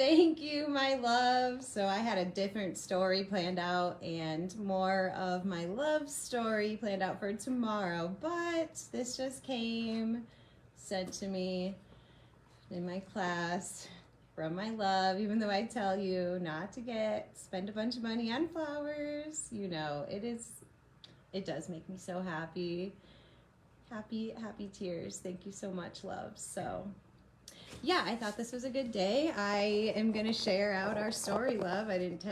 Thank you, my love. So I had a different story planned out and more of my love story planned out for tomorrow, but this just came sent to me in my class from my love, even though I tell you not to spend a bunch of money on flowers. It does make me so happy. Happy, happy tears. Thank you so much, love. So yeah, I thought this was a good day. I am going to share out our story, love. I didn't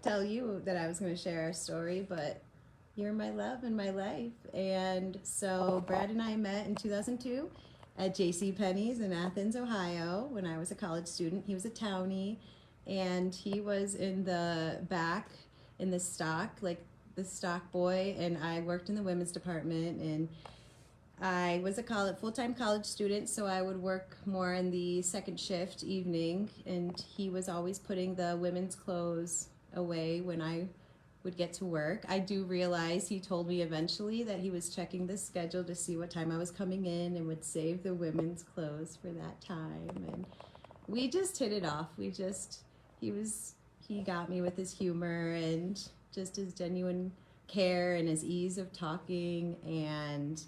tell you that I was going to share our story, but you're my love and my life. And so Brad and I met in 2002 at J.C. Penney's in Athens, Ohio, when I was a college student. He was a townie, and he was in the back in the stock, like the stock boy, and I worked in the women's department. And I was a full-time college student, so I would work more in the second shift evening, and he was always putting the women's clothes away when I would get to work. I do realize he told me eventually that he was checking the schedule to see what time I was coming in and would save the women's clothes for that time. And we just hit it off. He got me with his humor and just his genuine care and his ease of talking. And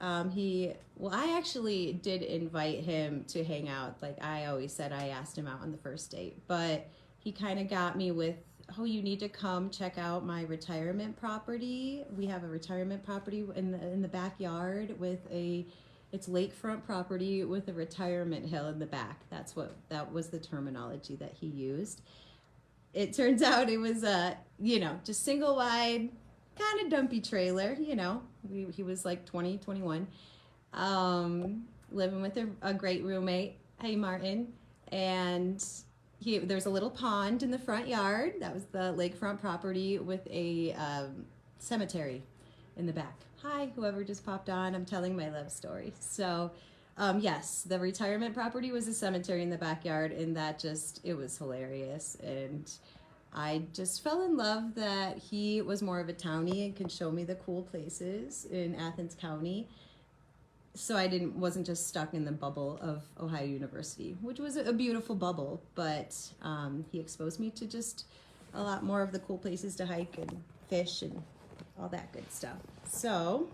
I actually did invite him to hang out. Like I always said, I asked him out on the first date, but he kind of got me with, oh, you need to come check out my retirement property. We have a retirement property in the backyard it's lakefront property with a retirement hill in the back. That was the terminology that he used. It turns out it was just single wide, kind of dumpy trailer. He was like 20, 21, living with a great roommate. Hey, Martin. And there's a little pond in the front yard. That was the lakefront property with a cemetery in the back. Hi, whoever just popped on. I'm telling my love story. So, yes, the retirement property was a cemetery in the backyard, and it was hilarious. And I just fell in love that he was more of a townie and could show me the cool places in Athens County. So I wasn't just stuck in the bubble of Ohio University, which was a beautiful bubble, but he exposed me to just a lot more of the cool places to hike and fish and all that good stuff. So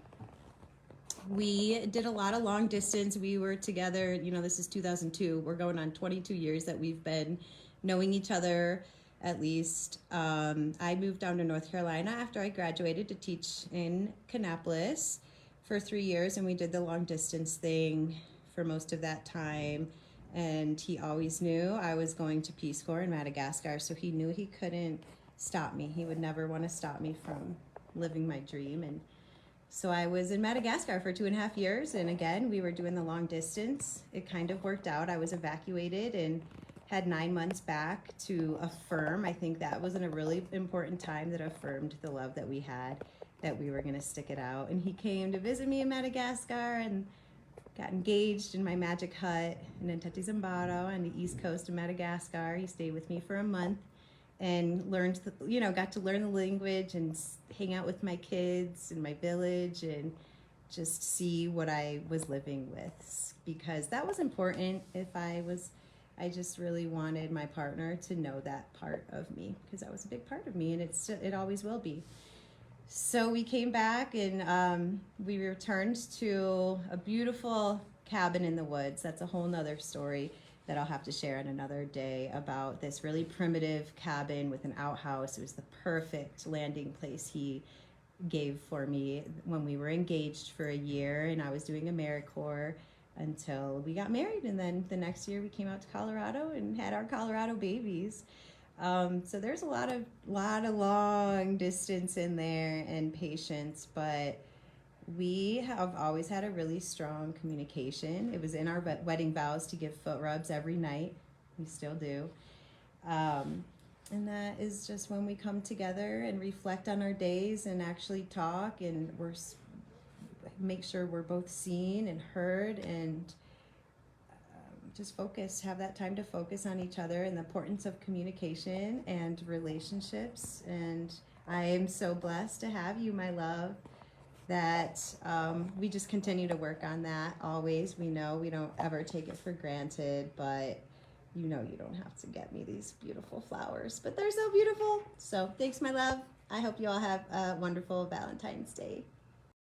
we did a lot of long distance. We were together, this is 2002. We're going on 22 years that we've been knowing each other, at least. I moved down to North Carolina after I graduated to teach in Kannapolis for 3 years, and we did the long distance thing for most of that time. And he always knew I was going to Peace Corps in Madagascar, so he knew he couldn't stop me. He would never want to stop me from living my dream. And so I was in Madagascar for 2.5 years, and again, we were doing the long distance. It kind of worked out. I was evacuated and had 9 months back to affirm. I think that was in a really important time that affirmed the love that we had, that we were going to stick it out. And he came to visit me in Madagascar and got engaged in my magic hut in Ntete on the east coast of Madagascar. He stayed with me for a month and got to learn the language and hang out with my kids in my village and just see what I was living with, because that was important. I just really wanted my partner to know that part of me, because that was a big part of me, and it always will be. So we came back and we returned to a beautiful cabin in the woods. That's a whole nother story that I'll have to share on another day, about this really primitive cabin with an outhouse. It was the perfect landing place he gave for me when we were engaged for a year, and I was doing AmeriCorps until we got married. And then the next year we came out to Colorado and had our Colorado babies. So there's a lot of long distance in there and patience, but we have always had a really strong communication. It was in our wedding vows to give foot rubs every night. We still do. And that is just when we come together and reflect on our days and actually talk, and make sure we're both seen and heard, and just have that time to focus on each other and the importance of communication and relationships. And I am so blessed to have you, my love, that we just continue to work on that always. We know we don't ever take it for granted, but you know you don't have to get me these beautiful flowers, but they're so beautiful. So thanks, my love. I hope you all have a wonderful Valentine's Day.